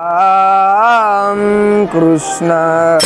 Ram Krishna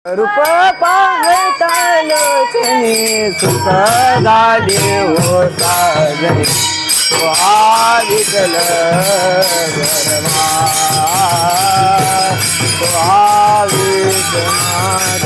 रूप पाहता लोचनी सुख झाले हो साजनी विठ्ठल गरमा विश्वनाथ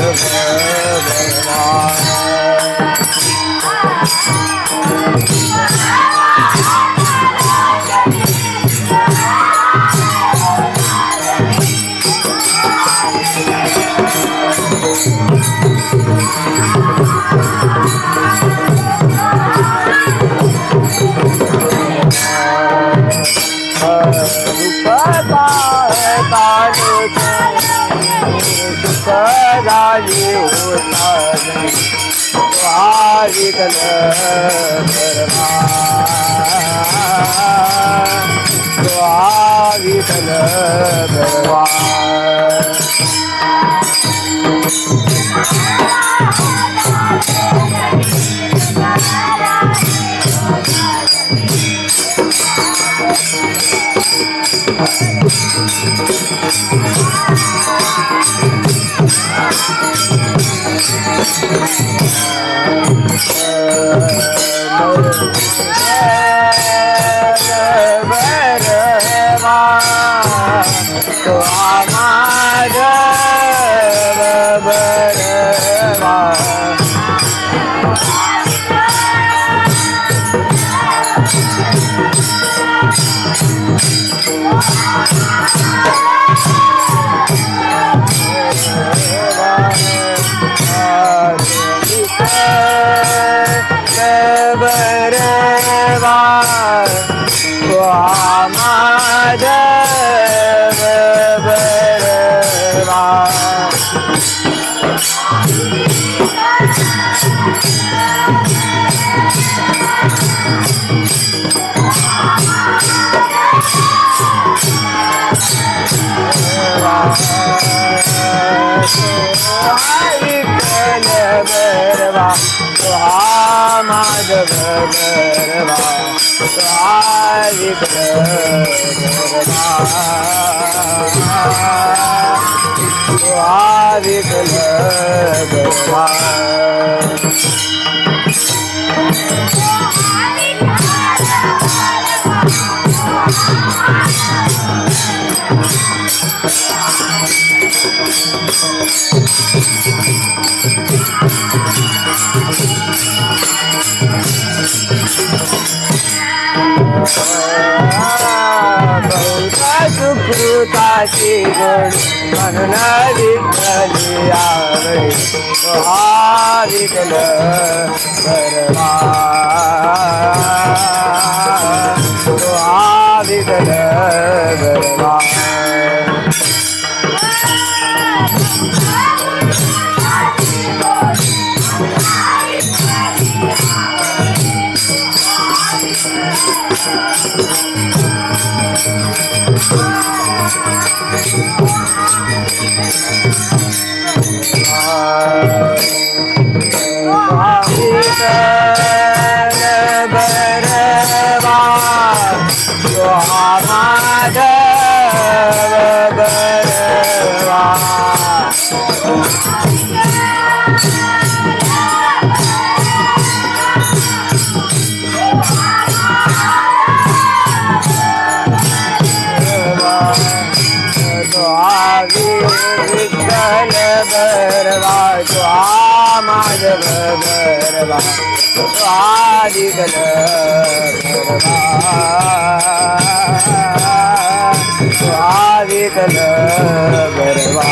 भगवान विठ्ठल भगवान सुखाची गोडी म्हणून विठ्ठली आवडी तो हा विठ्ठल बरवा तो हा विठ्ठल बरवा बरवा स्वादिगल बरवा स्वादिगल बरवा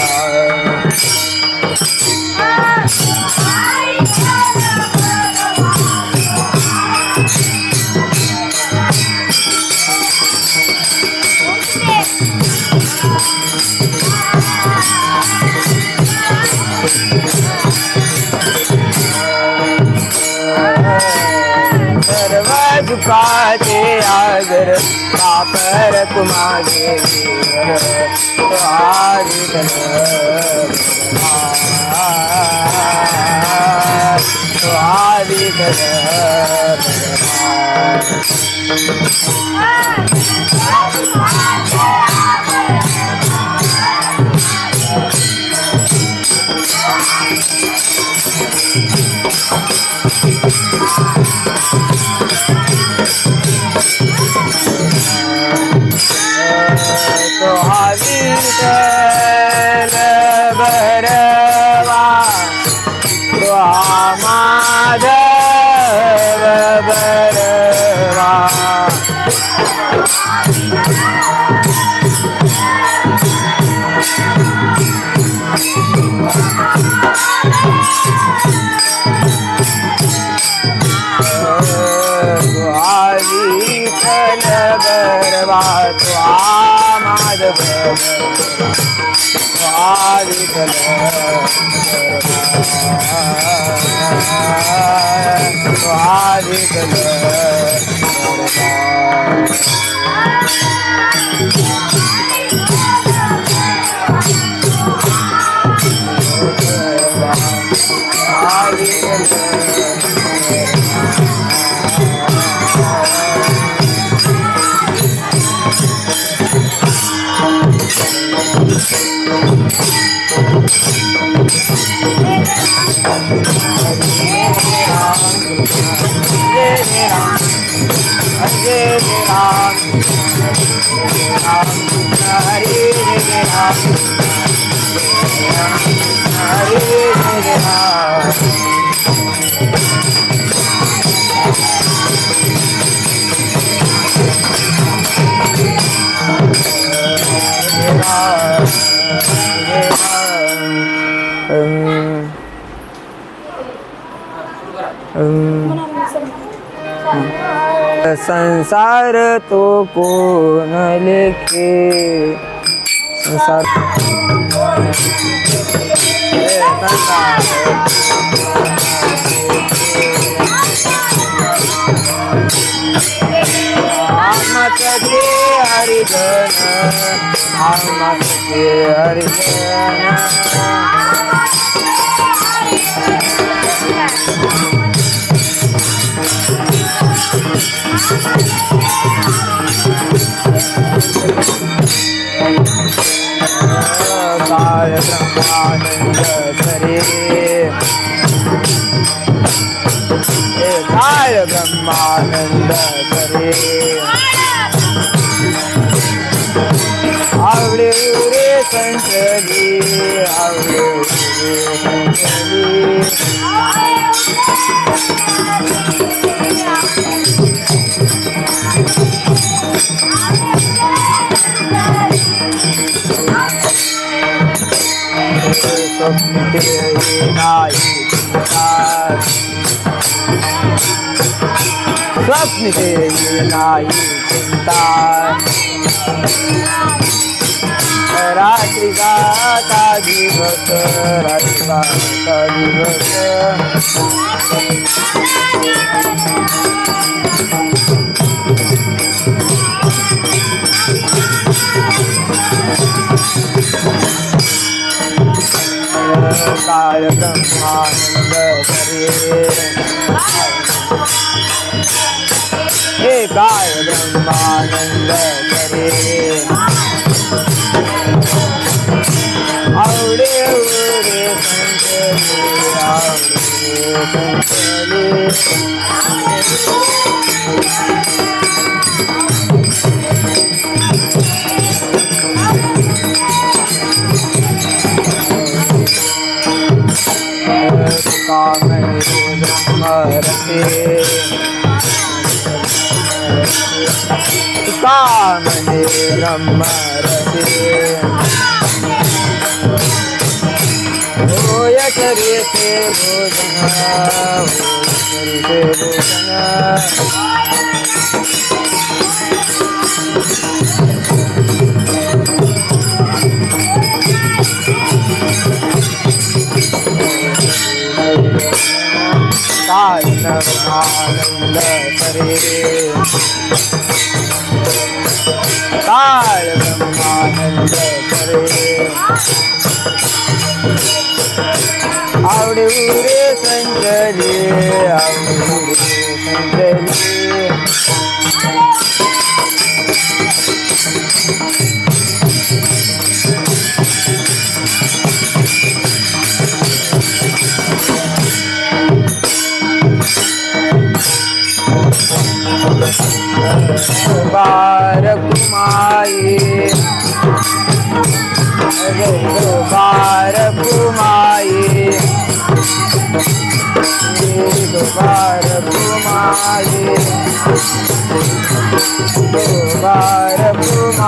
दुखाचे आगर पापर तुम्हारे स्वादिगल स्वादिगल बरवा माधव बरवा बरवा माधव स्वादिगल स्वादिगल संसार तो कौन लिखे संसार मत के हरिजन मत के हरिजन काल ब्रह्मानंद करे काल ब्रह्मानंद करे आवडे उरे संतली आवडे उरे संतली स्वप्निते नाही चिंता स्वप्निते नाही चिंता रात्री गाता दिवस रात्री गाता दिवस काळ ब्रह्मानंद करे हे काळ ब्रह्मानंद करे आवडे उरे संतले आवडे संतले कामने ब्रह्मरते कामने ब्रह्मरते होय करे से भोजन होय करे से काल ब्रह्मानंद करे काल ब्रह्मानंद करे आवडे उरे संजली आवडे उरे संजली बारकुमाई बारकुमाई बारकुमाई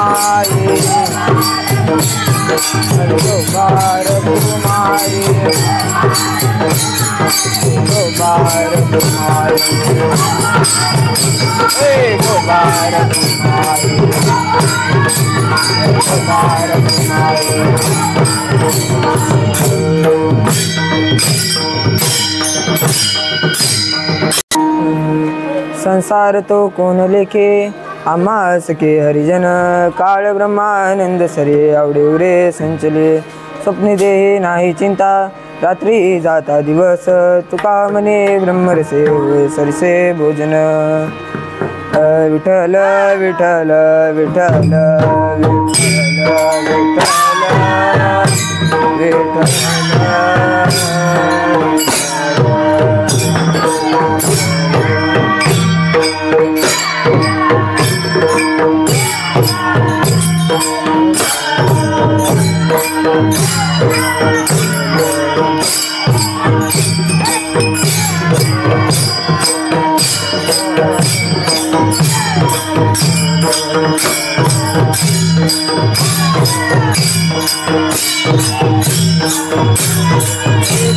बारकुमाई बारकुमाई संसार तो कोण लेखे आम्हास के हरिजन काळ ब्रह्मानंद सरे आवडे उरे संचले स्वप्नी देहे नाही चिंता रात्री जाता दिवस तुका मने ब्रह्मरसे होय सरसे भोजन विठ्ठल विठ्ठल विठ्ठल विठ्ठल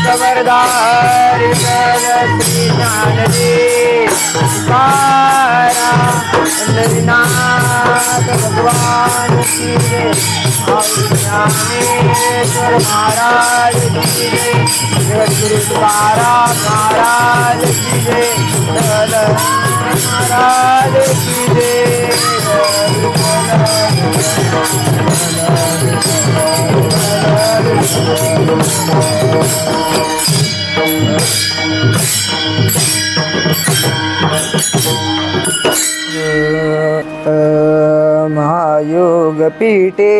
खबरदार श्री ज्ञानदे कारा नरनाथ भगवान की जय ज्ञानेश्वर महाराज की जय गुरु तुकाराम महाराज की जय महाराज की जय महायोग पीठे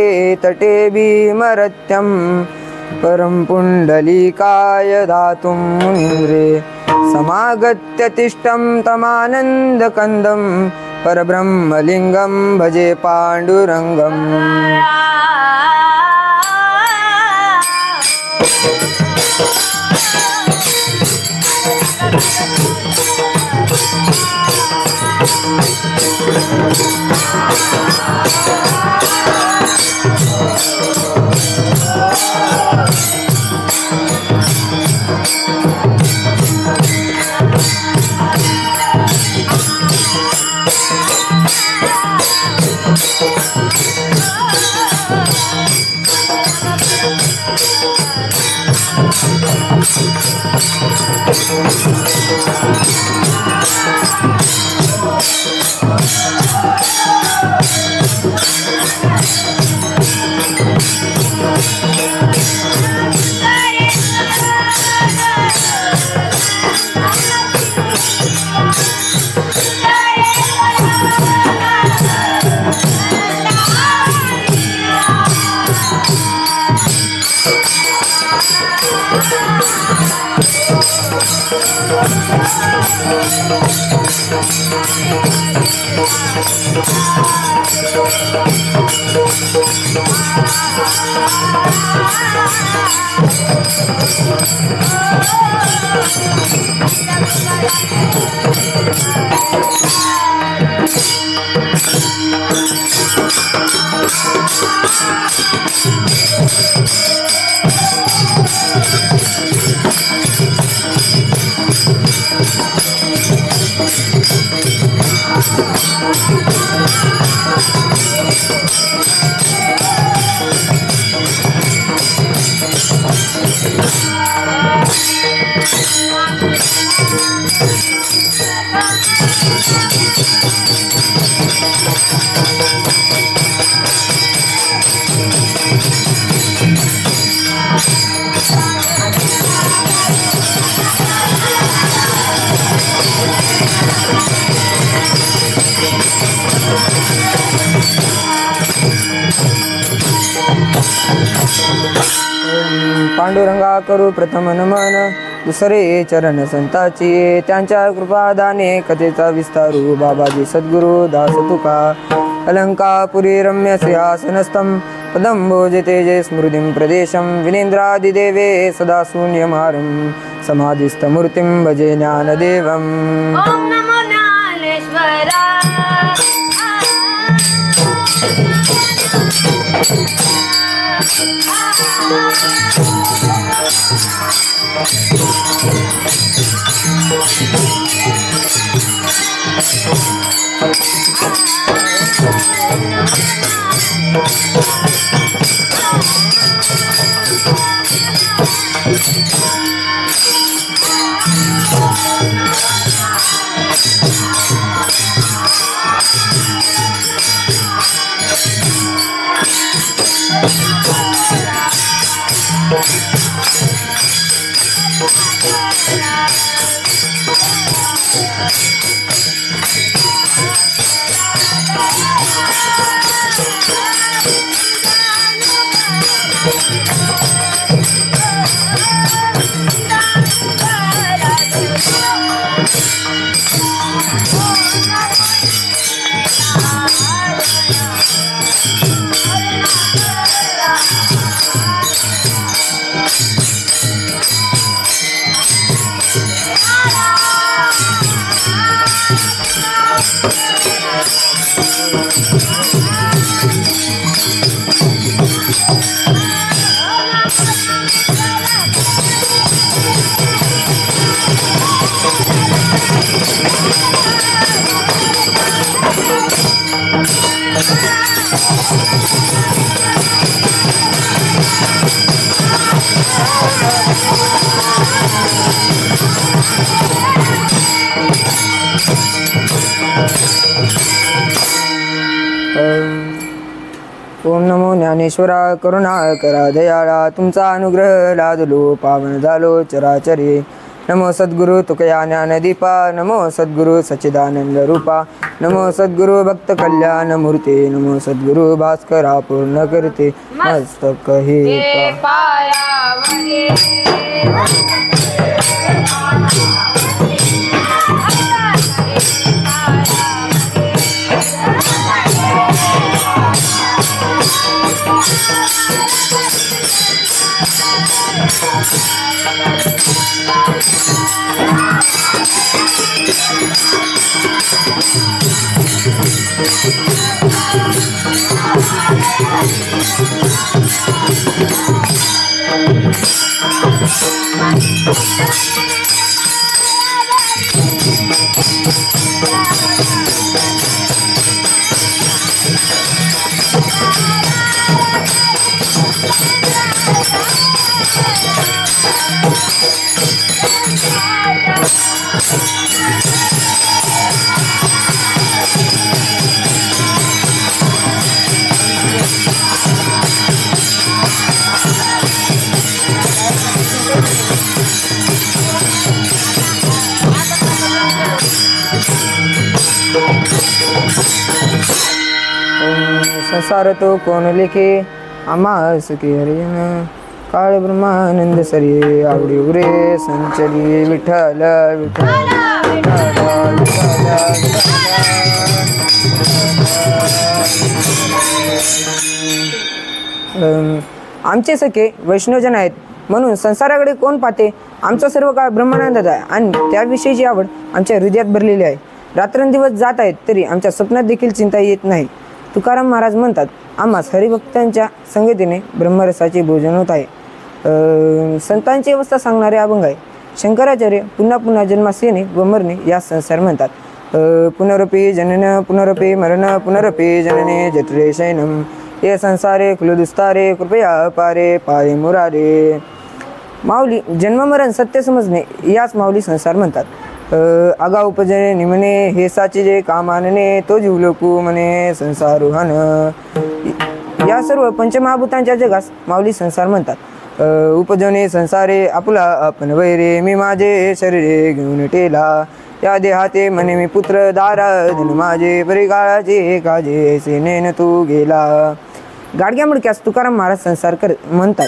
तटे भीमरत्यं परं पुण्डलीकाय दातुं मुनिन्द्रे समागत्य तिष्ठं तमानन्दकन्दं परब्रह्मलिङ्गं भजे पाण्डुरङ्गम् पांडुरंगा करू प्रथम नमन, दुसरे चरण संताची, त्यांच्या कृपादाने कथेचा विस्तारू, बाबाजी सद्गुरु दास तुका. अलंकापुरी रम्य सिंहासनस्थं पदं भोजते जे स्मृतिं प्रदेशं, विनेन्द्रादिदेवे सदा शून्यमारं, समाधिस्थमूर्तिं भजे ज्ञानदेवम्. ओम नमो ज्ञानेश्वरा. ओम नमो ज्ञानेश्वरा, करुणा करा दयाळा, तुमचा अनुग्रह लादलो पावन झालो चराचरी. नमो सद्गुरु तुकया ज्ञानदीपा, नमो सद्गुरु सच्चिदानंद रूपा, नमो सद्गुरु भक्त कल्याण मूर्ती, नमो सद्गुरु भास्करा पूर्ण करते मस्तक हे संसार तो कोण लेखे, आम्हास की हरिजन, काळ ब्रह्मानंद सरी आवडी उरे संचली. विठ्ठल विठ्ठल आमचे सखे वैष्णवजन आहेत म्हणून संसाराकडे कोण पाहते. आमचा सर्व काळ ब्रह्मानंदात आहे आणि त्याविषयीची आवड आमच्या हृदयात भरलेली आहे. रात्रंदिवस जात आहेत तरी आमच्या स्वप्नात देखील चिंता येत नाही. तुकाराम महाराज म्हणतात, आम्हास हरिभक्तांच्या संगतीने ब्रह्मरसाचे भोजन होत आहे. संतांची अवस्था सांगणारे अभंग आहे. शंकराचार्य पुन्हा पुन्हा जन्मास येणे व मरणे या संसार म्हणतात. पुनरपि जनन पुनरपि मरण पुनरपि जनने जत्रे शयनम ये संसारे खुलदुस्तारे कृपया पारे पाये मुरारे. माऊली जन्ममरण सत्य समजणे याच माऊली संसार म्हणतात. आगा उपजने निमने हे साचे जे कामानने तो जीव लोकू म्हणे संसारुहन. या सर्व पंचमहाभूतांच्या जगास माऊली संसार म्हणतात. उपजने संसारे आपुला आपण वैरे मी माझे शरीरे घेऊन टेला या देहाते म्हणे मी पुत्र दारा धन माझे परिकाळाचे काजे सेनेन तू गेला. गाडग्या मुडक्यास तुकाराम महाराज संसार म्हणतात.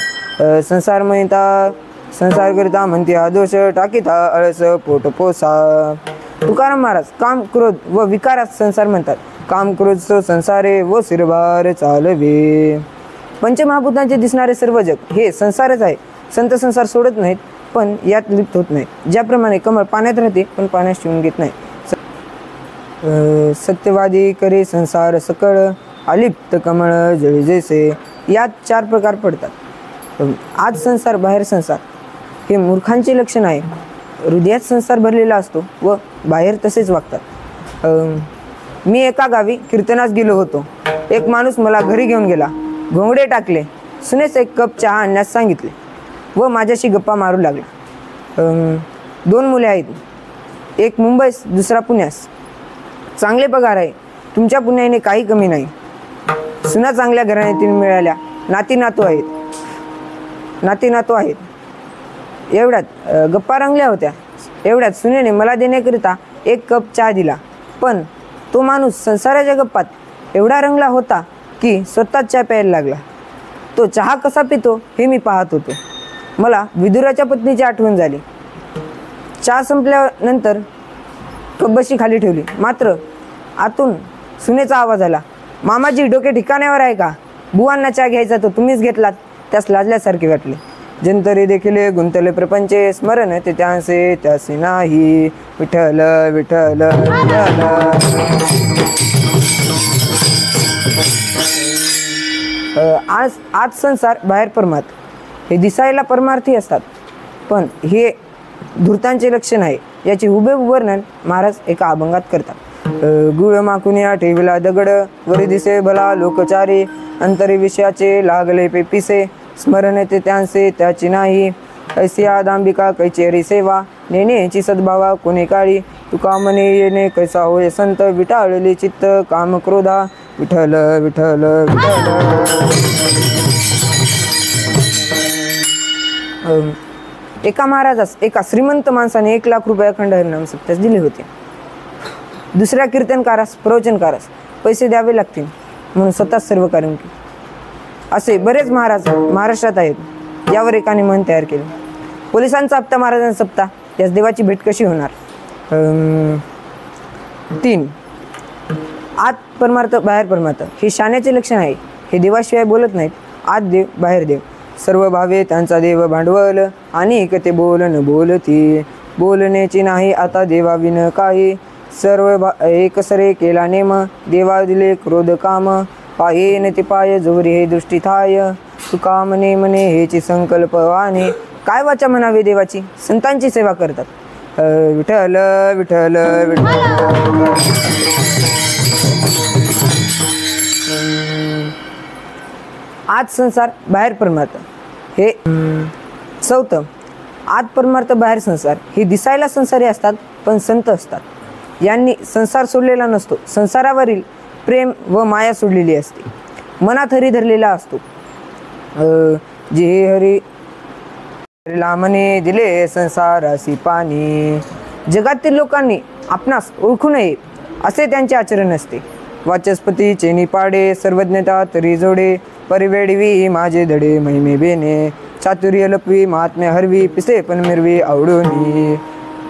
संसार म्हणता संसार करिता म्हणते हा दोष टाकीता अळस पोट पोसा. तुकाराम महाराज काम क्रोध व विकारास संसार म्हणतात. काम क्रोध सो संसारे व सिरभार चालवे. पंचमहाभूतांचे दिसणारे सर्व जग हे संसारच आहे. संत संसार सोडत नाहीत पण यात लिप्त होत नाही. ज्याप्रमाणे कमळ पाण्यात राहते पण पाण्यात शिवून घेत नाही. सत्यवादी करे संसार सकळ अलिप्त कमळ जळी जैसे. यात 4 प्रकार पडतात. आज संसार बाहेर संसार हे मूर्खांचे लक्षण आहे. हृदयात संसार भरलेला असतो व बाहेर तसेच वागतात. मी एका गावी कीर्तनास गेलो होतो. एक माणूस मला घरी घेऊन गेला. घोंगडे टाकले. सुनेस एक कप चहा आणण्यास सांगितले व माझ्याशी गप्पा मारू लागला. 2 मुले आहेत. एक मुंबईस दुसरा पुण्यास. चांगले पगार आहे. तुमच्या पुण्याने काही कमी नाही. सुना चांगल्या घराण्यातील मिळाल्या. नाती नातू आहेत. एवढ्यात गप्पा रंगल्या होत्या. एवढ्यात सुनेने मला देण्याकरिता एक कप चहा दिला. पण तो माणूस संसाराच्या गप्पात एवढा रंगला होता की स्वतःच चहा प्यायला लागला. तो चहा कसा पितो हे मी पाहत होतो. मला विदुराच्या पत्नीची आठवण झाली. चहा संपल्यानंतर कब्बशी खाली ठेवली. मात्र आतून सुनेचा आवाज आला, मामाजी डोके ठिकाण्यावर आहे का? बुवांना चहा घ्यायचा तो तुम्हीच घेतलात. त्यास लाजल्यासारखे वाटले. जंतरी देखील गुंतले प्रपंचे स्मरण ते त्यासे त्यासे नाही. विठ्ठल विठ्ठल विठ्ठल. आज संसार बाहेर परमार्थ हे दिसायला परमार्थी असतात पण हे धूर्तांचे लक्षण आहे. याचे हुबेहूब वर्णन महाराज एका अभंगात करतात. गुळ माकुनिया ठेविला दगड वरी दिसे भला लोकचारी. अंतरी विषयाचे लागले पेपिसे स्मरण ते त्यांचे त्याची नाही. ऐसी दांबिका कैचेरी सेवा नेण्याची सद्भावा कोणी काळी. तुका म्हणे येणे कैसा होय संत विटाळले चित्त काम क्रोधा. विठ्ठल विठ्ठल विठ्ठल. एका महाराजास एका श्रीमंत माणसाने 1 लाख रुपये अखंड हरिनाम सत्यास दिले होते. दुसऱ्या कीर्तनकारास प्रवचनकारास पैसे द्यावे लागतील म्हणून स्वतःच सर्व कारण केले. असे बरेच महाराज महाराष्ट्रात आहेत. यावर एकाने मन तयार केले, पोलिसांचा हप्ता महाराजांचा सप्ता यास देवाची भेट कशी होणार. 3 आत परमार्थ बाहेर परमार्थ हे शाण्याचे लक्षण आहे. हे देवाशिवाय बोलत नाहीत. आत देव बाहेर देव. सर्व भावे त्यांचा देव भांडवल आणि ते बोल न बोलती. बोलण्याची नाही आता देवाविन काही. सर्व एकसरे केला नेम देवा दिले क्रोध काम. पाये न ते पाय जोरी हे दृष्टी थाय. तुका म्हणे म्हणे हेची संकल्प वाणे. काय वाचा म्हणावे देवाची संतांची सेवा करतात. विठ्ठल विठ्ठल विठ्ठल. आज संसार बाहेर परमार्थ हे 4. आत परमार्थ बाहेर संसार हे दिसायला संसारी असतात पण संत असतात. यांनी संसार सोडलेला नसतो. संसारावरील प्रेम व माया सोडलेली असते. मनात हरी धरलेला असतो. जे हरी म्हणे दिले संसारासी पाणी. जगातील लोकांनी आपणास ओळखू नये असे त्यांचे आचरण असते. वाचस्पती चेनी पाडे सर्वज्ञता तरी जोडे. परिवेडवी माझे धडे महिमे बेने. चातुर्य लपवी महात्म्य हरवी पिसे पण मिरवी आवडूनी.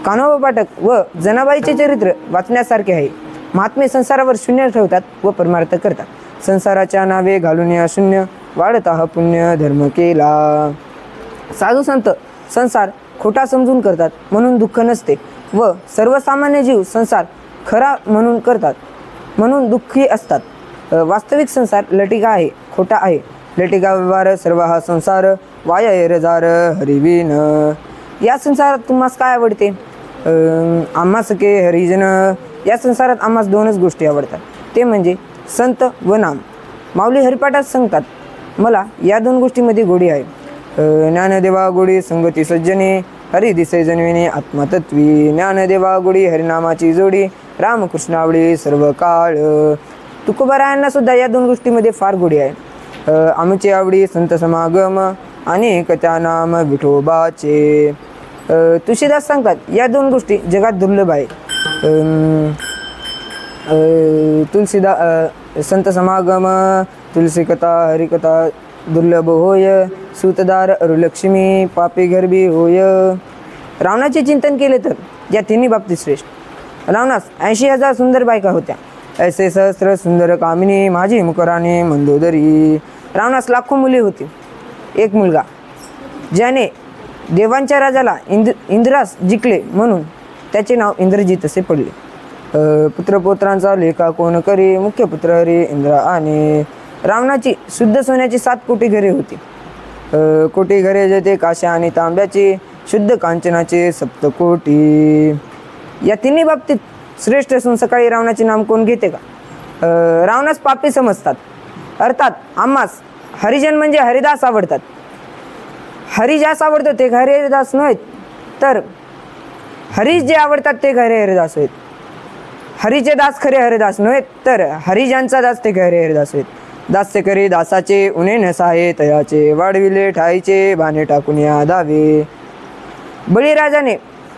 कान्होबा पाठक व जनाबाईचे चरित्र वाचण्यासारखे आहे. महात्मे संसारावर शून्य ठेवतात व परमार्थ करतात. संसाराच्या नावे घालून या शून्य वाढता हा पुण्य धर्म केला. साधू संत संसार खोटा समजून करतात म्हणून दुःख नसते व सर्वसामान्य जीव संसार खरा म्हणून करतात म्हणून दुःखी असतात. वास्तविक संसार लटिका आहे, खोटा आहे. लटिका व्यवहार सर्व हा संसार वाया रजार हरिविन. या संसारात तुम्हाला काय आवडते? आम्हा सखे हरिजन. या संसारात आम्हास दोनच गोष्टी आवडतात, ते म्हणजे संत व नाम. माऊली हरिपाठात सांगतात, मला या दोन गोष्टीमध्ये गोडी आहे. ज्ञानदेवा गोडी संगती सज्जने, हरी दिसे जनविने आत्मतत्वी. ज्ञानदेवा गोडी हरिनामाची जोडी, रामकृष्ण आवडी सर्व काळ. तुकोबारायांना सुद्धा या दोन गोष्टीमध्ये फार गोडी आहे. आमची आवडी संत समागम आणि त्या नाम विठोबाचे. तुळशीदास सांगतात, या दोन गोष्टी जगात दुर्लभ आहे. संत समागम, तुलसी कथा, हरिकथा दुर्लभ होय. सूतदार अरुलक्ष्मी, पापी गरबी होय. रावणाचे चिंतन केले तर या तिन्ही बाबतीत श्रेष्ठ. रावणास 80,000 सुंदर बायका होत्या. ऐसे सहस्र सुंदर कामिनी, माझी मुकराने मंदोदरी. रावणास लाखो मुली होती. एक मुलगा ज्याने देवांच्या राजाला इंद्रास जिंकले म्हणून त्याचे नाव इंद्रजित असे पडले. पुत्रपौत्रांचा लेखा कोण करी, मुख्य पुत्र हरी इंद्र. आणि रावणाची शुद्ध सोन्याची 7 कोटी घरे होती. कोटी घरे जेथे काश्या आणि तांब्याची, शुद्ध कांचनाचे 7 कोटी. या तिन्ही बाबतीत श्रेष्ठ असून सकाळी रावणाचे नाम कोण घेते का? रावणास पापी समजतात. अर्थात आम्हास हरिजन म्हणजे हरिदास आवडतात. हरी ज्यास आवडतो ते खरे हरिदास नव्हेत, तर हरीश जे आवडतात ते खरे हरिदास आहेत. हरीचे दास खरे हरिदास नव्हेत, तर हरिजांचा दास ते खरे हरिदास आहेत. दास्य करी दासाचे उणे नसाहे तयाचे, वाढविले ठाईचे भाने टाकून या दावे. बळीराजाने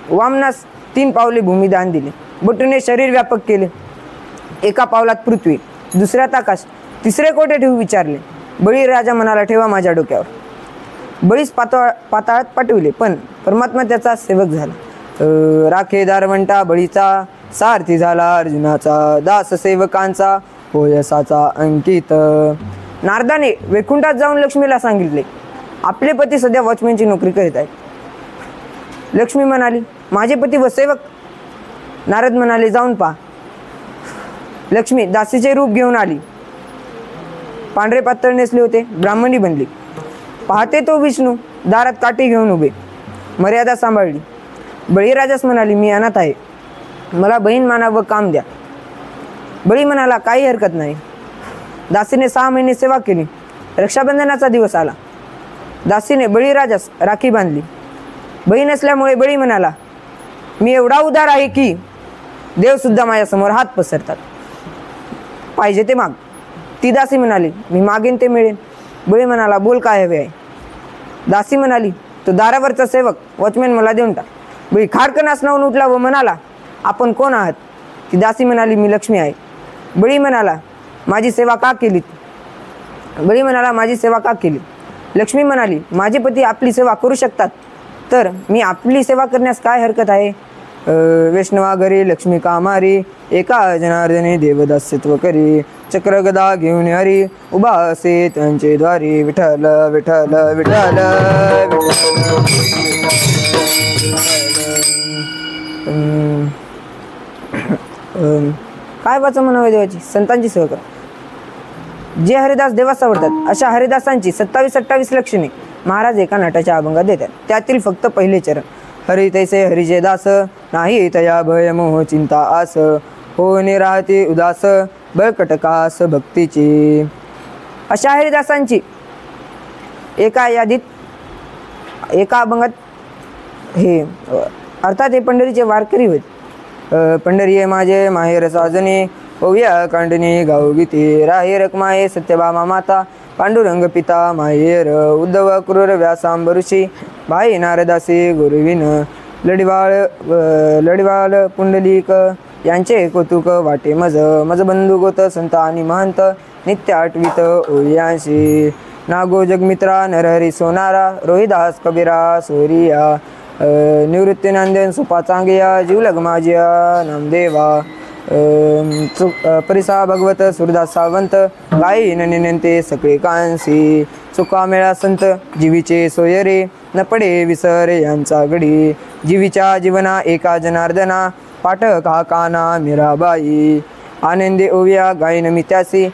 वामनास 3 पावले भूमिदान दिले. बटूने शरीर व्यापक केले. एका पावलात पृथ्वी, दुसऱ्यात आकाश, तिसरे कोठे ठेवू विचारले. बळीराजा म्हणाला, ठेवा माझ्या डोक्यावर. बळीस पाताळात पाठविले, पण परमात्मा त्याचा सेवक झाला. राखे दारवंटा बळीचा, सारथी झाला अर्जुनाचा, दास सेवकांचा होयसाचा अंकित. नारदाने वैकुंठात जाऊन लक्ष्मीला सांगितले, आपले पती सध्या वॉचमॅनची नोकरी करीत आहेत. लक्ष्मी म्हणाली, माझे पती व सेवक. नारद म्हणाले, जाऊन पहा. लक्ष्मी दासीचे रूप घेऊन आली. पांढरे पातळ नेसले होते, ब्राह्मणी बनली. पाहते तो विष्णू दारात काठी घेऊन उभे. मर्यादा सांभाळली. बळीराजास म्हणाली, मी अनाथ आहे, मला बहीण माना व काम द्या. बळी म्हणाला, काही हरकत नाही. दासीने 6 महिने सेवा केली. रक्षाबंधनाचा दिवस आला. दासीने बळीराजास राखी बांधली. बहीण असल्यामुळे बळी म्हणाला, मी एवढा उदार आहे की देवसुद्धा माझ्यासमोर हात पसरतात. पाहिजे ते माग. ती दासी म्हणाली, मी मागेन ते मिळेल. बळी म्हणाला, बोल काय हवे आहे. दासी म्हणाली, तो दारावरचा सेवक वॉचमॅन मला देऊन टाक. बळी खाडकन आसनावून उठला व म्हणाला, आपण कोण आहात? ती दासी म्हणाली, मी लक्ष्मी आहे. बळी म्हणाला, माझी सेवा का केली? बळी म्हणाला, माझी सेवा का केली? लक्ष्मी म्हणाली, माझे पती आपली सेवा करू शकतात, तर मी आपली सेवा करण्यास काय हरकत आहे? वैष्णवा घरी लक्ष्मी कामारी, एका जनार्दने देवदास्यत्व करी. चक्र गदा घेऊन हरी, उभा असे त्यांचे द्वारी. विठ्ठल विठ्ठल विठ्ठल काय वाचा म्हणावे देवाची? संतांची सेवा करा. जे हरिदास देवास आवडतात अशा हरिदासांची 27-28 लक्षणे महाराज एका नाटाच्या अभंगात देतात. त्यातील फक्त पहिले चरण, हरी तैसे हरिजे दास, नाही तया भय मोह चिंता आस, हो निराहती उदास, बळकटकास भक्तीची. अशा हरिदासांची एका यादीत, एका अभंगात हे अर्थात हे पंढरीचे वारकरी होत. पंढरी माझे माहेर साजने, ओव्या कांडणी गाऊ गीते, राहे रखमाये सत्यभामा माता, पांडुरंग पिता माहेर, उद्धव क्रूर व्यासांबरुषी, भाई नारदासी गुरुविन, लढिवाळ पुंडलिक यांचे कौतुक वाटे मज, मज बंधू गोत संत आणि महंत, नित्य आठवीत ओयांशी. नागो जगमित्रा नरहरी सोनारा, रोहिदास कबीरा सोरिया, निवृत्ती नांदेन सुपा चांगिया जीवलग माझिया नामदेवा परिसा भगवत सुरदास सावंत गायी निनंते सगळे कांसी चुका मेळा संत जीवीचे सोयरे न पडे विसर यांचा गडी जीवीच्या जीवना एका जनार्दना पाठक हा काना मीराबाई आनंदे ओव्या गायन मी त्यासी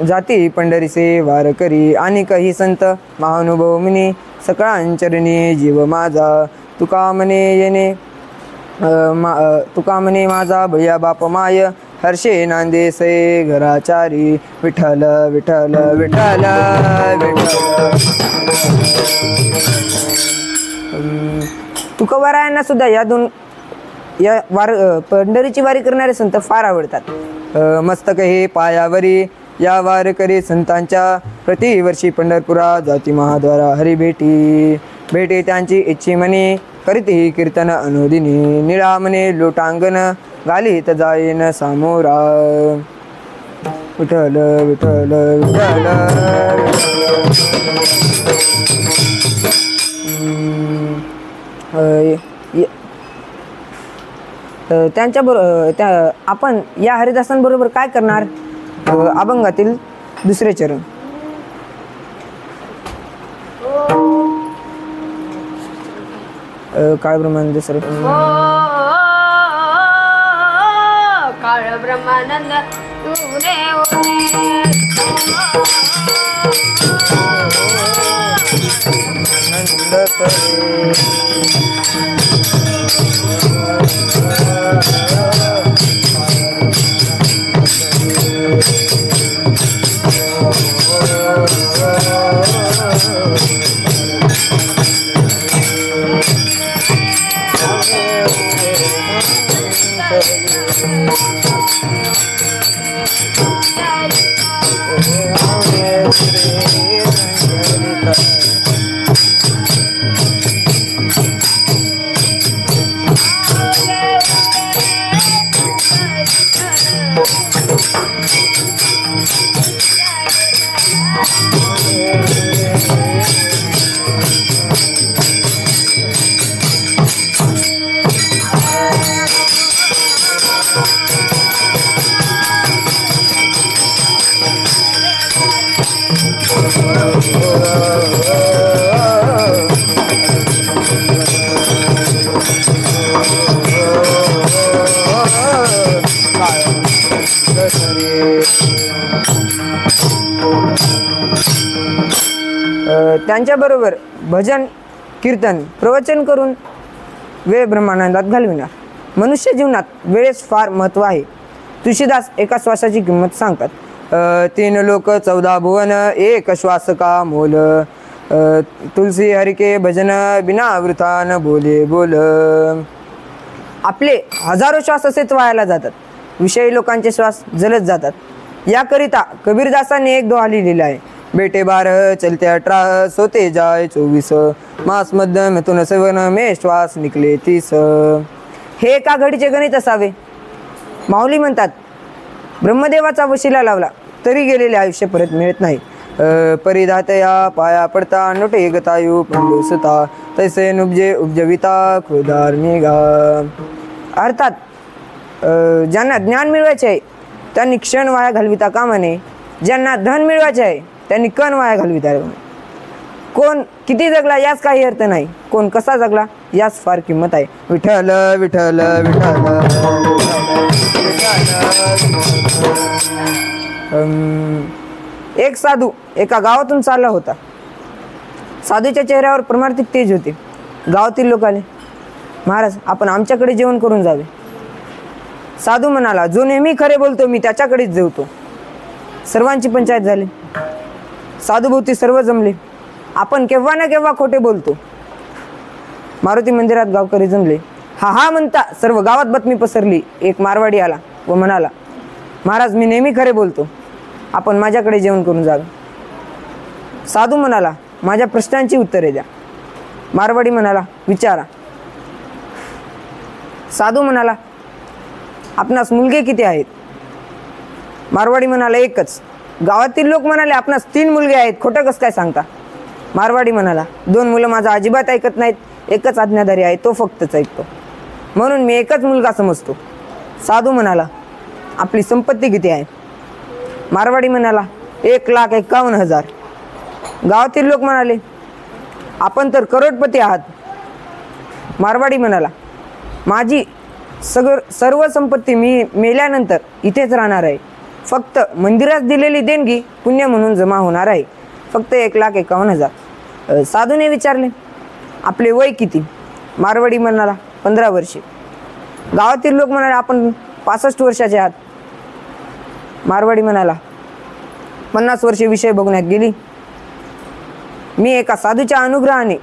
जाती पंढरीसे वार करी आणि काही संत महानुभव मुनी सकळांचरणी जीव माझा तुका म्हणे येणे तुका म्हणे माझा भैया बाप माय हर्षे नांदे से घराचारी विठ्ठल विठ्ठल विठ्ठल विठ्ठल तुकोबारायांना सुद्धा या पंढरीची वारी करणारे संत फार आवडतात. मस्तक हे पायावरी या वारकरी संतांच्या प्रतिवर्षी पंढरपुरा जाती महाद्वारा हरी भेटी त्यांची इच्छी म्हणे करीती कीर्तन अनुदिनी निळा म्हणे लोटांगण घालीत जाईन सामोरा विठ्ठल विठ्ठल विठ्ठल त्यांच्या आपण या हरिदासांबरोबर काय करणार. अभंगातील दुसरे चरण. काळ ब्रह्मानंद सर काळ ब्रह्मानंद तुरे त्यांच्याबरोबर भजन कीर्तन प्रवचन करून वेळ ब्रह्मानंदात घालविणार. मनुष्य जीवनात वेळेस फार महत्त्व आहे. तुळशीदास एका श्वासाची किंमत सांगतात. 3 लोक 14 भुवन एक श्वास का मोल तुलसी हरिके भजन बिना वृथा न बोले बोल. आपले हजारो श्वास असेच वायाला जातात. विषयी लोकांचे श्वास जलत जातात. याकरिता कबीरदासांनी एक दोहा लिहिलेला आहे. बेटे 12 चलते 18 सोते जाय 24 मास मध्य मिथुन सेवन मे श्वास निकले 30. हे एका घडीचे गणित असावे. माऊली म्हणतात ब्रह्मदेवाचा वशिला लावला तरी गेलेले आयुष्य परत मिळत नाही. परिधातया पाया पडता नोटे गतायु पंडुसता तैसे नुब्जे उपजविता क्रोधार निघा. अर्थात ज्यांना ज्ञान मिळवायचे आहे त्यांनी क्षण वाया घालविता कामा नये. ज्यांना धन मिळवायचे आहे त्यांनी कण वाया घालविता. कोण किती जगला याच काही अर्थ नाही. कोण कसा जगला याच फार किंमत आहे. विठ्ठल विठ्ठल विठ्ठल. एक साधू एका गावातून चालला होता. साधूच्या चेहऱ्यावर परमार्थिक तेज होते. गावातील लोक आले. महाराज आपण आमच्याकडे जेवण करून जावे. साधू म्हणाला जो नेहमी खरे बोलतो मी त्याच्याकडेच जेवतो. सर्वांची पंचायत झाली. साधूभोवती सर्व जमले. आपण केव्हा ना केव्हा खोटे बोलतो. मारुती मंदिरात गावकरी जमले. हा म्हणता सर्व गावात बातमी पसरली. एक मारवाडी आला व म्हणाला महाराज मी नेहमी खरे बोलतो. आपण माझ्याकडे जेवण करून जावे. साधू म्हणाला माझ्या प्रश्नांची उत्तरे द्या. मारवाडी म्हणाला विचारा. साधू म्हणाला आपणास मुलगे किती आहेत. मारवाडी म्हणाला एकच. गावातील लोक म्हणाले आपणास 3 मुलगे आहेत. खोटं कसं काय सांगता. मारवाडी म्हणाला 2 मुलं माझा अजिबात ऐकत नाहीत. एकच आज्ञाधारी आहे, तो फक्तच ऐकतो. म्हणून मी एकच मुलगा समजतो. साधू म्हणाला, आपली संपत्ती किती आहे? मारवाडी म्हणाला, 1,51,000. गावातील लोक म्हणाले, आपण तर करोडपती आहात. मारवाडी म्हणाला, माझी सर्व संपत्ती मी मेल्यानंतर इथेच राहणार आहे. फक्त मंदिरात दिलेली देणगी पुण्य म्हणून जमा होणार आहे. फक्त 1,51,000. साधूने विचारले, आपले वय किती? मारवाडी म्हणाला, 15 वर्षे. गावातील लोक म्हणाले, आपण 65 वर्षाचे आहात. मारवाडी म्हणाला, 50 वर्षे विषय बघण्यात गेली. मी एका साधूच्या अनुग्रहाने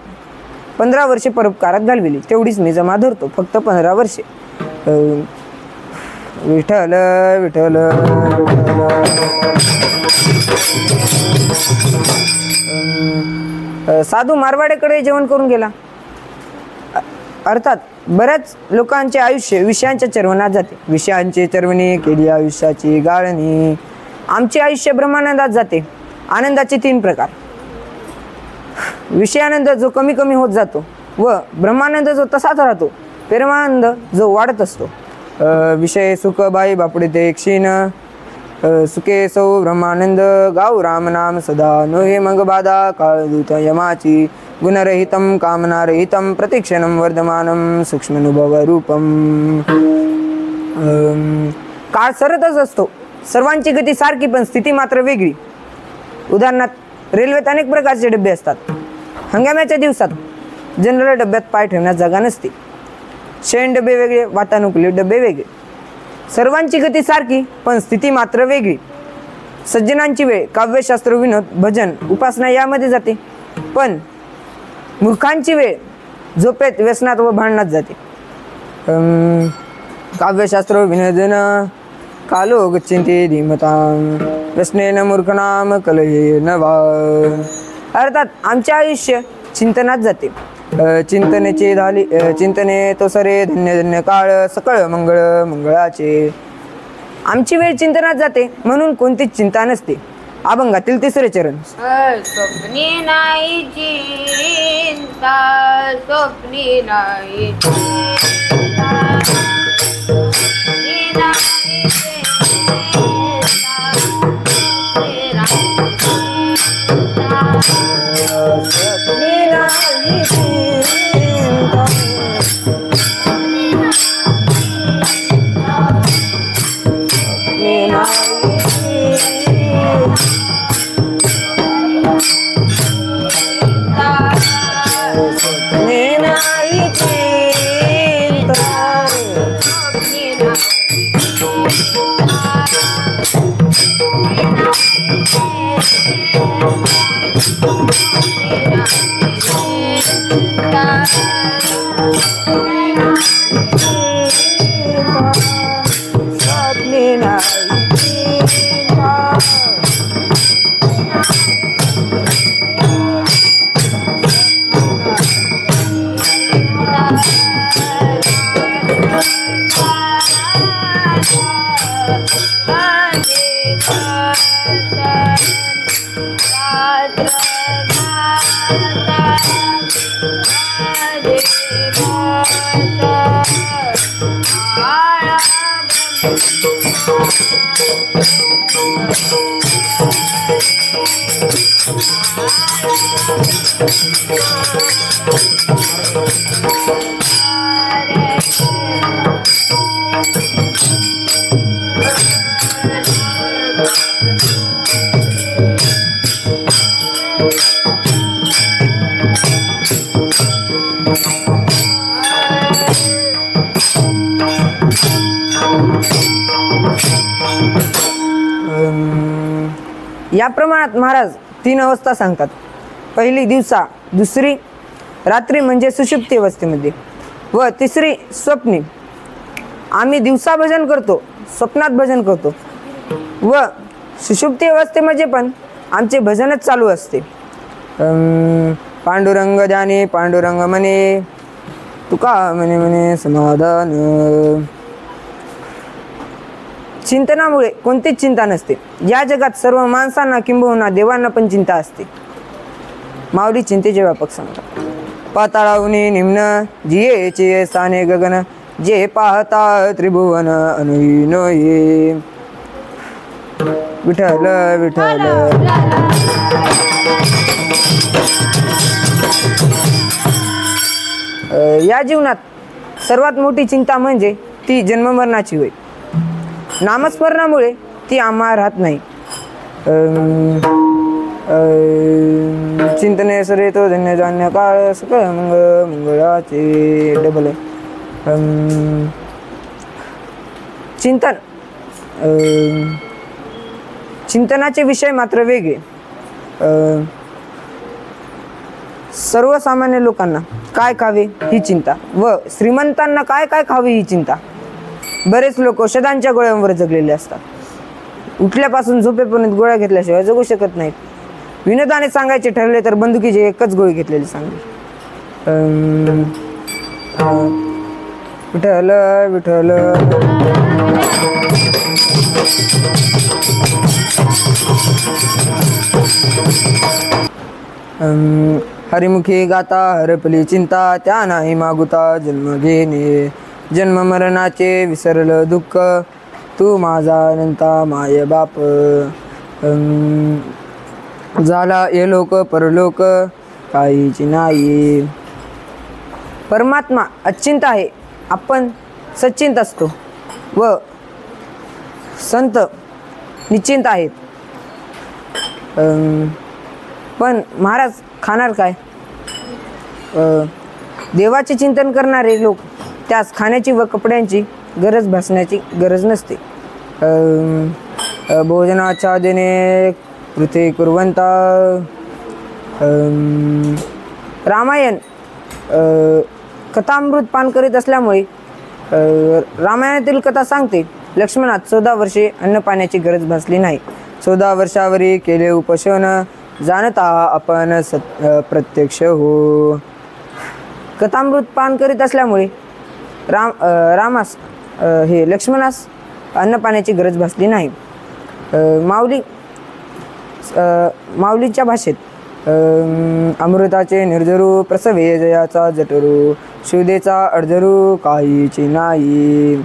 15 वर्षे परोपकारात घालविली, तेवढीच मी जमा धरतो. फक्त 15 वर्षे. विठ्ठल विठ्ठल साधू मारवाड्याकडे जेवण करून गेला. अर्थात बऱ्याच लोकांचे आयुष्य विषयांच्या चरवणात जाते. विषयांची चरवणी केली आयुष्याची गाळणी. आमचे आयुष्य ब्रह्मानंदात जाते. आनंदाचे 3 प्रकार. विषयानंद जो कमी कमी होत जातो व ब्रह्मानंद जो तसाच राहतो. परमानंद जो वाढत असतो. विषय सुख बाई बापुडे ते क्षीण. सुखे सौ ब्रह्मानंद गाऊ राम नाम सदा. नोहे मग बाधा काळदूत यमाची. गुणरहितं कामनारहितं प्रतिक्षणं वर्धमानं सूक्ष्मानुभव रूपम. काळ सरतच असतो. सर्वांची गती सारखी पण स्थिती मात्र वेगळी. उदाहरणार्थ रेल्वेत अनेक प्रकारचे डबे असतात. हंगामाच्या दिवसात जनरल डब्यात पाय ठेवण्यास जागा नसते. शयन डबे वेगळे, वातानुकूलित डबे वेगळे. सर्वांची गती सारखी पण स्थिती मात्र वेगळी. सज्जनांची वेळ काव्यशास्त्र, विनोद, भजन, उपासना यामध्ये जाते. पण मूर्खांची वेळ झोपेत, व्यसनात व भांडणात जाते. काव्यशास्त्र विनोदन कालो गच्छन्ति धीमतां. व्यसनेन मूर्खनाम कलहेन वा. अर्थात आमचे आयुष्य चिंतनात जाते. चिंतने तो सरे धन्य धन्य काळ सकळ मंगळ मंगळाचे. आमची वेळ चिंतनात जाते म्हणून कोणतीच चिंता नसते. अभंगातील 3रे चरण. स्वप्नी नाही चिंता, स्वप्नी नाही चिंता, स्वप्नी नाही चिंता, स्वप्नी नाही चिंता, स्वप्नी नाही चिंता, या प्रमाणात महाराज 3 अवस्था सांगतात. पहिली दिवसा, दुसरी रात्री म्हणजे सुषुप्ती अवस्थेमध्ये व तिसरी स्वप्नी. आम्ही दिवसा भजन करतो, स्वप्नात भजन करतो व सुषुप्ती अवस्थेमध्ये पण आमचे भजनच चालू असते. पांडुरंग जाने पांडुरंग म्हणे, तुका म्हणे म्हणे समाधान. चिंतनामुळे कोणतीच चिंता नसते. या जगात सर्व माणसांना किंबहुना देवांना पण चिंता असते. माऊली चिंतेचे व्यापक सांगतात. पाताळाहुनी निम्न जियेचे स्थाने गगन जे पाहता त्रिभुवन अनुहीन ये विठ्ठल विठ्ठल या जीवनात सर्वात मोठी चिंता म्हणजे ती जन्ममरणाची होय. नामस्मरणामुळे ती आम्हा राहत नाही. चिंतने सरे तो धन्य जाण्य काळ सकळ मंगळाचे डबल चिंतन चिंतनाचे विषय मात्र वेगळे. सर्वसामान्य लोकांना काय खावे ही चिंता व श्रीमंतांना काय काय खावे ही चिंता. बरेच लोक औषधांच्या गोळ्यांवर जगलेले असतात. उठल्यापासून झोपेपर्यंत गोळ्या घेतल्याशिवाय जगू शकत नाहीत. विनोदाने सांगायचे ठरले तर बंदुकीची एकच गोळी घेतलेली सांगली. विठ्ठल विठ्ठल हरिमुखी गाता हरपली चिंता त्या नाही मागुता जन्म घेणे. जन्म मरणाचे विसरलं दुःख तू माझा अनंता माय बाप. झाला ये लोक परलोक काहीची नाही. परमात्मा अचिंत आहे, आपण सचिंत असतो व संत निश्चिंत आहेत. पण महाराज खाणार काय? देवाचे चिंतन करणारे लोक त्यास खाण्याची व कपड्यांची गरज भासण्याची गरज नसते. भोजनाच्या देणे कृते कुर्वंता. रामायण कथामृत पान करीत असल्यामुळे रामायणातील कथा सांगते लक्ष्मणात 14 वर्षे अन्न पाण्याची गरज भासली नाही. 14 वर्षावरी केले उपोषण जाणता आपण प्रत्यक्ष हो. कथामृत पान करीत असल्यामुळे रामास लक्ष्मणास अन्न पाण्याची गरज भासली नाही. माऊलीच्या भाषेत अमृताचे निर्जरू प्रसवे जयाचा जठरू शुदेचा अडझरू काहीची नाही.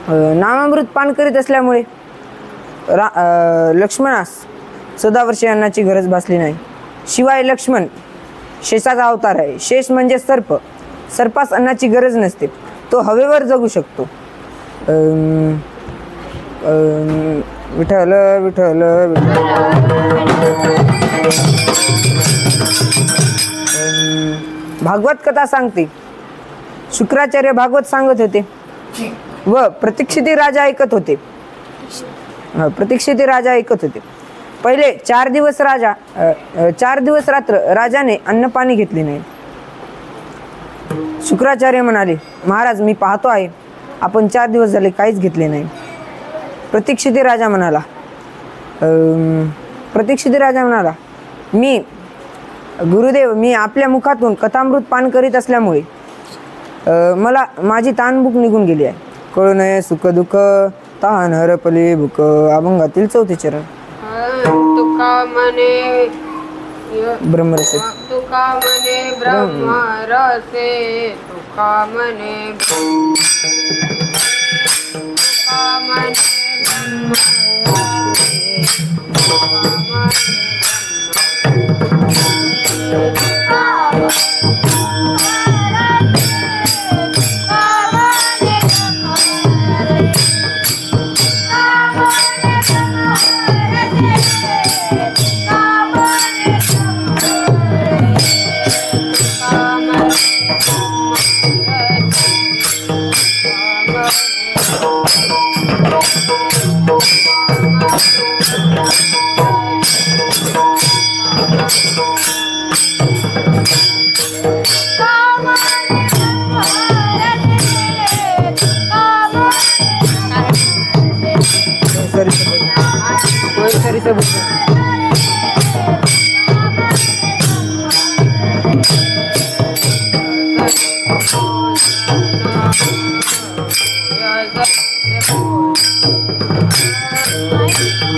नामामृत पान करीत असल्यामुळे लक्ष्मणास 14 वर्षे अन्नाची गरज भासली नाही. शिवाय लक्ष्मण शेषाचा अवतार आहे. शेष म्हणजे सर्प. सर्पास अन्नाची गरज नसते, तो हवेवर जगू शकतो. विठ्ठल विठ्ठल भागवत कथा सांगते. शुक्राचार्य भागवत सांगत होते व प्रतीक्षिती राजा ऐकत होते. पहिले 4 दिवस रात्र राजाने अन्नपाणी घेतले नाही. शुक्राचार्य म्हणाले, महाराज मी पाहतो आहे आपण 4 दिवस झाले काहीच घेतले नाही. प्रतीक्षिती राजा म्हणाला मी गुरुदेव मी आपल्या मुखातून कथामृत पान करीत असल्यामुळे मला माझी ताणभूक निघून गेली आहे. कळू नये सुख दुःख तान हरपली भूक. अभंगातील 4थे चरण. तुका मने ब्रह्मरसे तुका मने ब्रह्मरसे तुका मने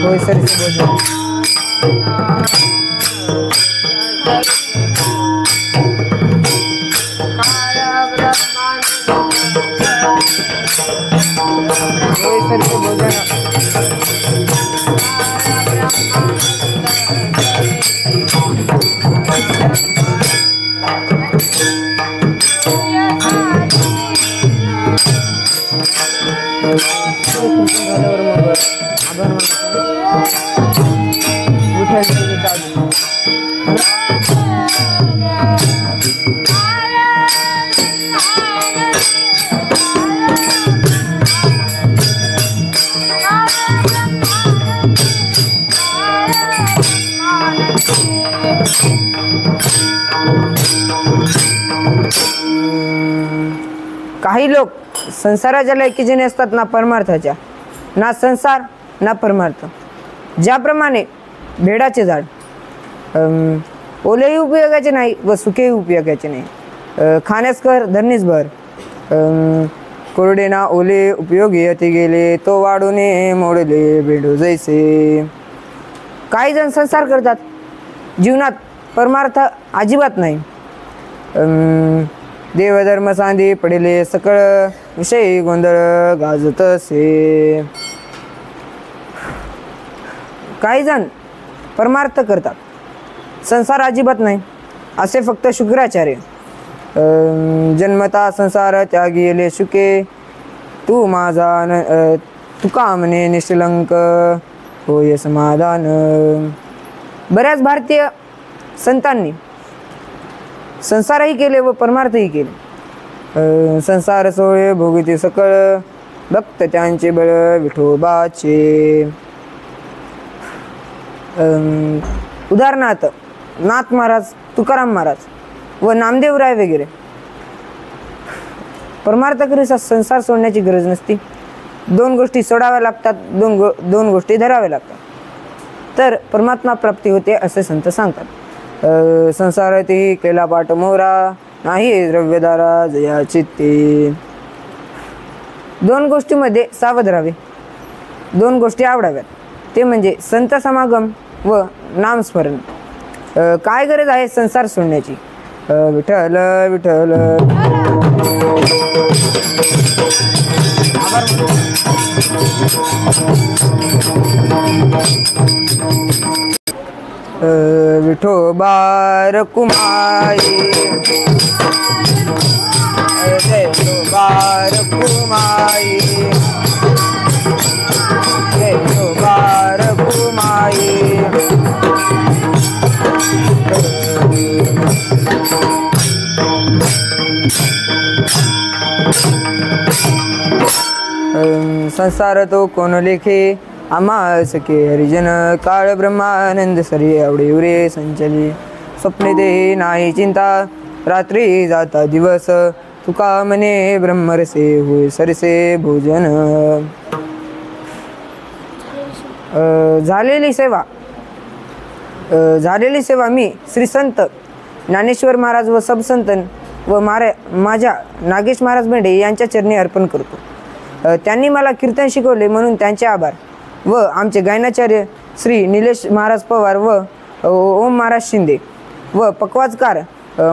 होय सर होय सर्व भोजन झाल्यावर मग आभार मानतो. विठ्ठल साधू काही लोक संसाराच्या लायकीचे नसतात ना परमार्थाच्या, ना संसार ना परमार्थ. ज्याप्रमाणे भेडाचे झाड ओलेही उपयोगाचे नाही व सुखेही उपयोगाचे नाही. खाण्यास कर धरणीस भर, कोरडे ना ओले उपयोगी अति गेले, तो वाढूने मोडले भेडो जैसे. काही जण संसार करतात, जीवनात परमार्थ अजिबात नाही. देवधर्म सांधी पडले सकळ, विषयी गोंधळ गाजत असे. काही जण परमार्थ करतात, संसार अजिबात नाही, असे फक्त शुक्राचार्य. जन्मता संसार त्यागी गेले शुके, तू माझा तुका म्हणे निष्कलंक होय समाधान. बऱ्याच भारतीय संतांनी संसारही केले व परमार्थही केले. संसार सोळे भोगती सकळ, भक्त त्यांचे बळ विठोबाचे. उदाहरणार्थ नाथ महाराज, तुकाराम महाराज व नामदेवराय वगैरे. परमार्थकरिता संसार सोडण्याची गरज नसती. दोन गोष्टी सोडाव्या लागतात, दोन गोष्टी धराव्या लागतात, तर परमात्मा प्राप्ती होते असे संत सांगतात. संसारातही केला पाठ मोरा, नाही द्रव्यदारा जया चित्ते. दोन गोष्टीमध्ये सावध राहावे, दोन गोष्टी आवडाव्यात, ते म्हणजे संत समागम व नामस्मरण. काय गरज आहे संसार सोडण्याची? विठ्ठल विठ्ठल विठोबा रकुमाई, विठोबा रकुमाई, विठोबा रकुमाई. संसार तो कोण लेखे, आम्हा सखे हरिजन. काळ ब्रह्मानंद सरी आवडे उरे संचली, स्वप्ने देही नाही चिंता, रात्री जाता दिवस, तुका म्हणे ब्रह्मरसे होय सरसे भोजन. झालेली सेवा मी श्री संत ज्ञानेश्वर महाराज व सबसंतन व माझ्या नागेश महाराज भेंडे यांच्या चरणी अर्पण करतो. त्यांनी मला कीर्तन शिकवले म्हणून त्यांचे आभार. व आमचे गायनाचार्य श्री निलेश महाराज पवार व ओम महाराज शिंदे व पकवाजकार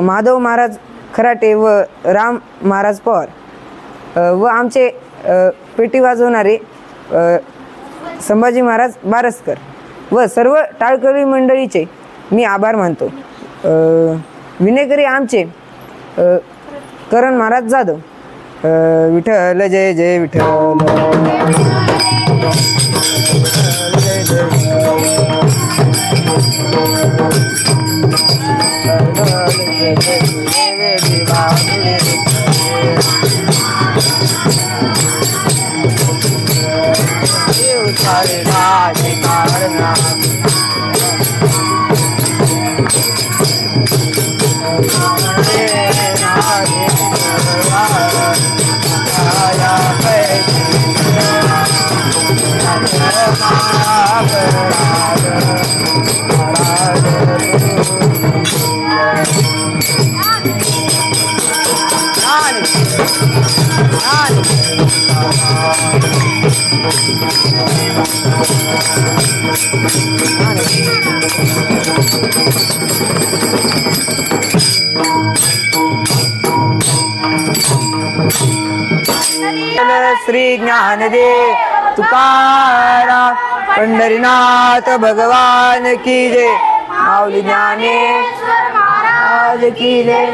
माधव महाराज खराटे व राम महाराज पवार व आमचे पेटी वाजवणारे संभाजी महाराज बारसकर व सर्व टाळकरी मंडळीचे मी आभार मानतो. विनेकरी आमचे करण महाराज जाधव. विठ्ठल जय जय विठ्ठल, जय जय श्री ज्ञान दे तुकाराम पंढरीनाथ भगवान की जय माऊली ज्ञानेश्वर महाराज की जय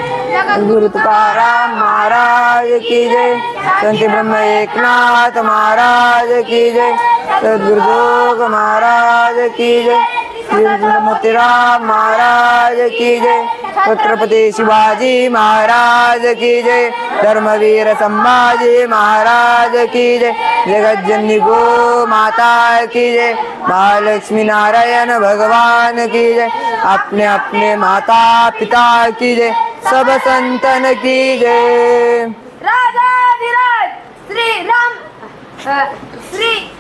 गुरु तुकाराम महाराज की जय संत ब्रह्म एकनाथ महाराज की जय सद्गुरु जोग महाराज की जय श्री मोतीराम महाराज की जय छत्रपति शिवाजी महाराज की जय धर्मवीर संभाजी महाराज की जय जगज्जननी गो माता की जय महालक्ष्मी नारायण भगवान की जय अपने अपने माता पिता की जय सब संतन की जय राजाधिराज श्री राम श्री